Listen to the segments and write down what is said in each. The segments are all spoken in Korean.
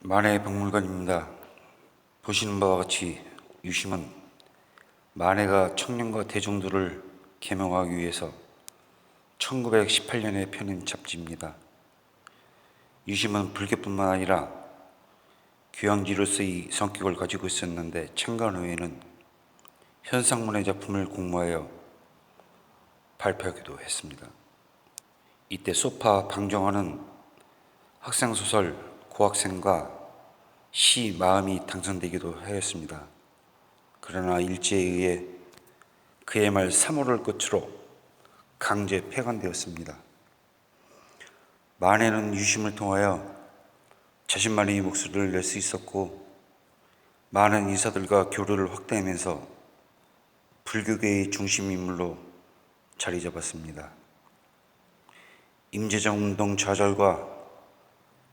만해박물관입니다. 보시는 바와 같이 유심은 만해가 청년과 대중들을 계명하기 위해서 1918년에 펴낸 잡지입니다. 유심은 불교뿐만 아니라 교양지로서의 성격을 가지고 있었는데 창간 후에는 현상문의 작품을 공모하여 발표하기도 했습니다. 이때 소파 방정환은 학생소설 고학생과 시 마음이 당선되기도 하였습니다. 그러나 일제에 의해 그의 말 3월을 끝으로 강제 폐간되었습니다. 만해는 유심을 통하여 자신만의 목소리를 낼 수 있었고 많은 인사들과 교류를 확대하면서 불교계의 중심 인물로 자리 잡았습니다. 임재정 운동 좌절과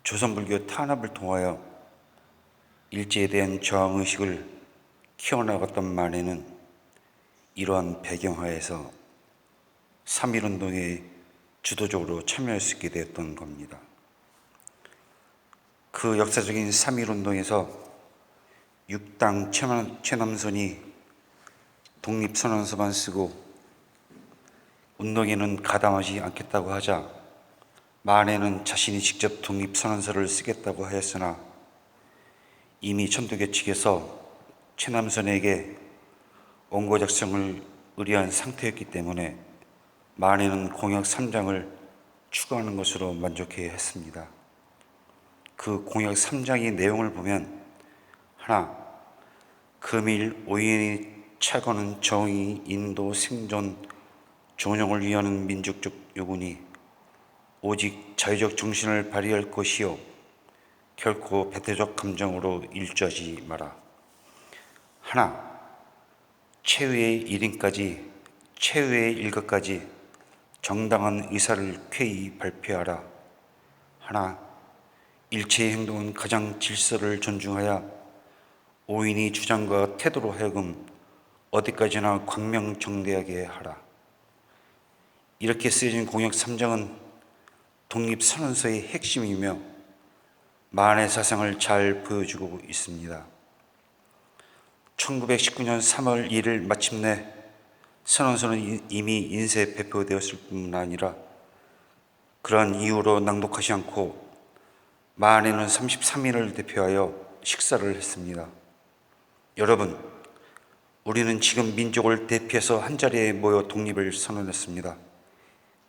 조선불교 탄압을 통하여 일제에 대한 저항의식을 키워나갔던 만해는 이러한 배경하에서 3.1운동에 주도적으로 참여할 수 있게 되었던 겁니다. 그 역사적인 3.1운동에서 육당 최남선이 독립선언서만 쓰고 운동에는 가담하지 않겠다고 하자 만해는 자신이 직접 독립선언서를 쓰겠다고 하였으나 이미 천도교 측에서 최남선에게 원고 작성을 의뢰한 상태였기 때문에 만해는 공약 3장을 추가하는 것으로 만족해 했습니다. 그 공약 3장의 내용을 보면 하나, 금일 오인이 차거는 정의, 인도, 생존, 존영을 위하는 민족적 요구니 오직 자유적 정신을 발휘할 것이요 결코 배타적 감정으로 일조하지 마라. 하나, 최후의 1인까지 최후의 일각까지 정당한 의사를 쾌히 발표하라. 하나, 일체의 행동은 가장 질서를 존중하여 오인이 주장과 태도로 하여금 어디까지나 광명정대하게 하라. 이렇게 쓰여진 공약 3장은 독립선언서의 핵심이며 만해 사상을 잘 보여주고 있습니다. 1919년 3월 1일 마침내 선언서는 이미 인쇄 배포되었을 뿐만 아니라 그러한 이유로 낭독하지 않고 만해는 33인을 대표하여 식사를 했습니다. 여러분, 우리는 지금 민족을 대표해서 한자리에 모여 독립을 선언했습니다.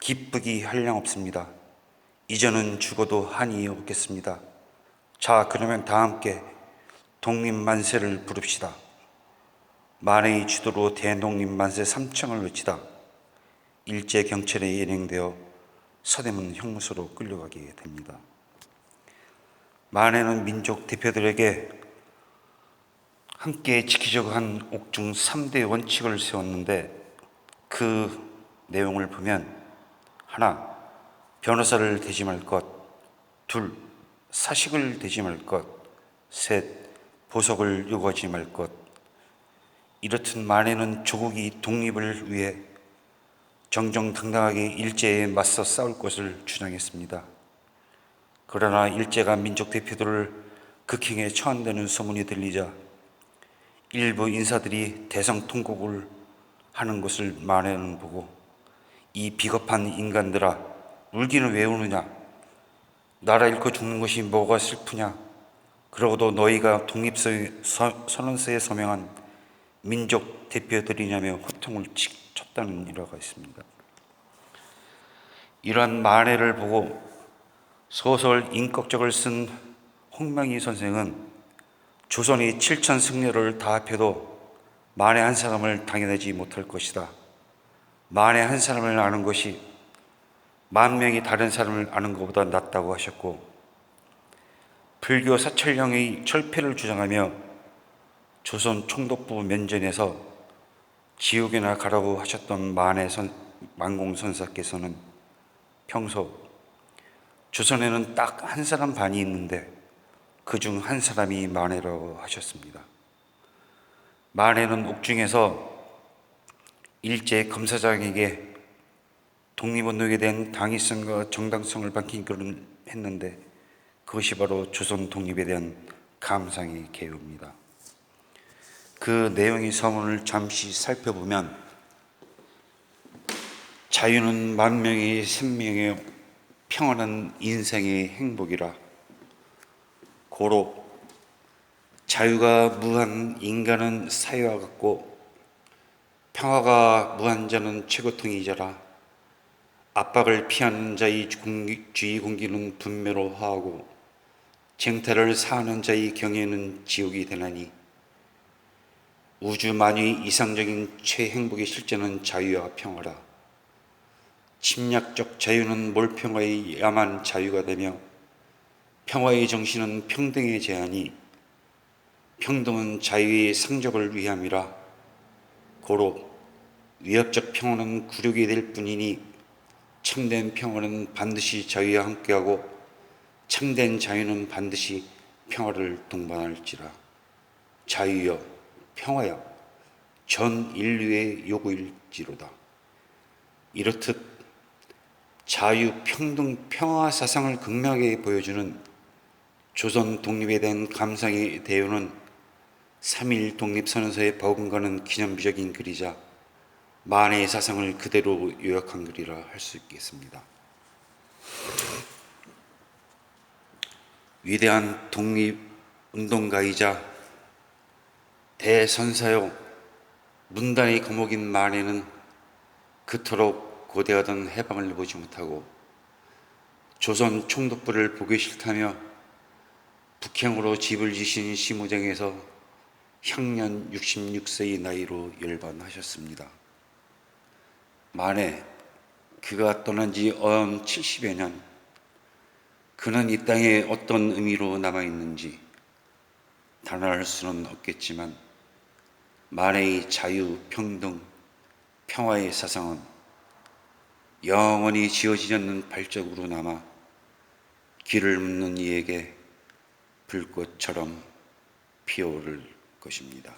기쁘기 한량없습니다. 이제는 죽어도 한이 없겠습니다. 자, 그러면 다 함께 독립만세를 부릅시다. 만해의 주도로 대독립만세 3청을 외치다 일제 경찰에 연행되어 서대문 형무소로 끌려가게 됩니다. 만해는 민족 대표들에게 함께 지키자고 한 옥중 3대 원칙을 세웠는데 그 내용을 보면 하나, 변호사를 대지 말 것. 둘, 사식을 대지 말 것. 셋, 보석을 요구하지 말 것. 이렇듯 만해는 조국이 독립을 위해 정정당당하게 일제에 맞서 싸울 것을 주장했습니다. 그러나 일제가 민족 대표들을 극행에 처한다는 소문이 들리자 일부 인사들이 대성통곡을 하는 것을 만해는 보고 이 비겁한 인간들아, 울기는 왜 우느냐? 나라 잃고 죽는 것이 뭐가 슬프냐? 그러고도 너희가 독립선언서에 서명한 민족 대표들이냐며 호통을 쳤다는 일화가 있습니다. 이러한 만해를 보고 소설 인격적을 쓴 홍명희 선생은 조선이 7천 승려를 다 합해도 만해 한 사람을 당해내지 못할 것이다. 만해 한 사람을 아는 것이 10,000명이 다른 사람을 아는 것보다 낫다고 하셨고 불교 사찰령의 철폐를 주장하며 조선 총독부 면전에서 지옥에나 가라고 하셨던 만공선사께서는 평소 조선에는 딱 한 사람 반이 있는데 그중 한 사람이 만해라고 하셨습니다. 만해는 옥중에서 일제 검사장에게 독립운동에 대한 당위성과 정당성을 밝히기로 했는데 그것이 바로 조선 독립에 대한 감상의 개요입니다. 그 내용의 서문을 잠시 살펴보면 자유는 만명의 생명의 평안한 인생의 행복이라. 고로 자유가 무한 인간은 사유와 같고 평화가 무한 자는 최고통이자라. 압박을 피하는 자의 주의 공기는 분묘로 화하고 쟁탈을 사하는 자의 경애는 지옥이 되나니 우주 만유의 이상적인 최행복의 실제는 자유와 평화라. 침략적 자유는 몰평화의 야만 자유가 되며 평화의 정신은 평등의 제한이 평등은 자유의 상적을 위함이라. 고로 위협적 평화는 굴욕이 될 뿐이니 참된 평화는 반드시 자유와 함께하고 참된 자유는 반드시 평화를 동반할지라. 자유여 평화여 전 인류의 요구일지로다. 이렇듯 자유, 평등, 평화 사상을 극명하게 보여주는 조선 독립에 대한 감상의 대요는 3.1 독립선언서에 버금가는 기념비적인 글이자 만해의 사상을 그대로 요약한 글이라 할 수 있겠습니다. 위대한 독립운동가이자 대선사요 문단의 거목인 만해는 그토록 고대하던 해방을 보지 못하고 조선 총독부를 보기 싫다며 북행으로 집을 지신 시무장에서 향년 66세의 나이로 열반하셨습니다. 만에 그가 떠난 지 언 70여 년, 그는 이 땅에 어떤 의미로 남아있는지 단언할 수는 없겠지만 만해의 자유, 평등, 평화의 사상은 영원히 지워지지 않는 발자국으로 남아 길을 묻는 이에게 불꽃처럼 피어오를 것입니다.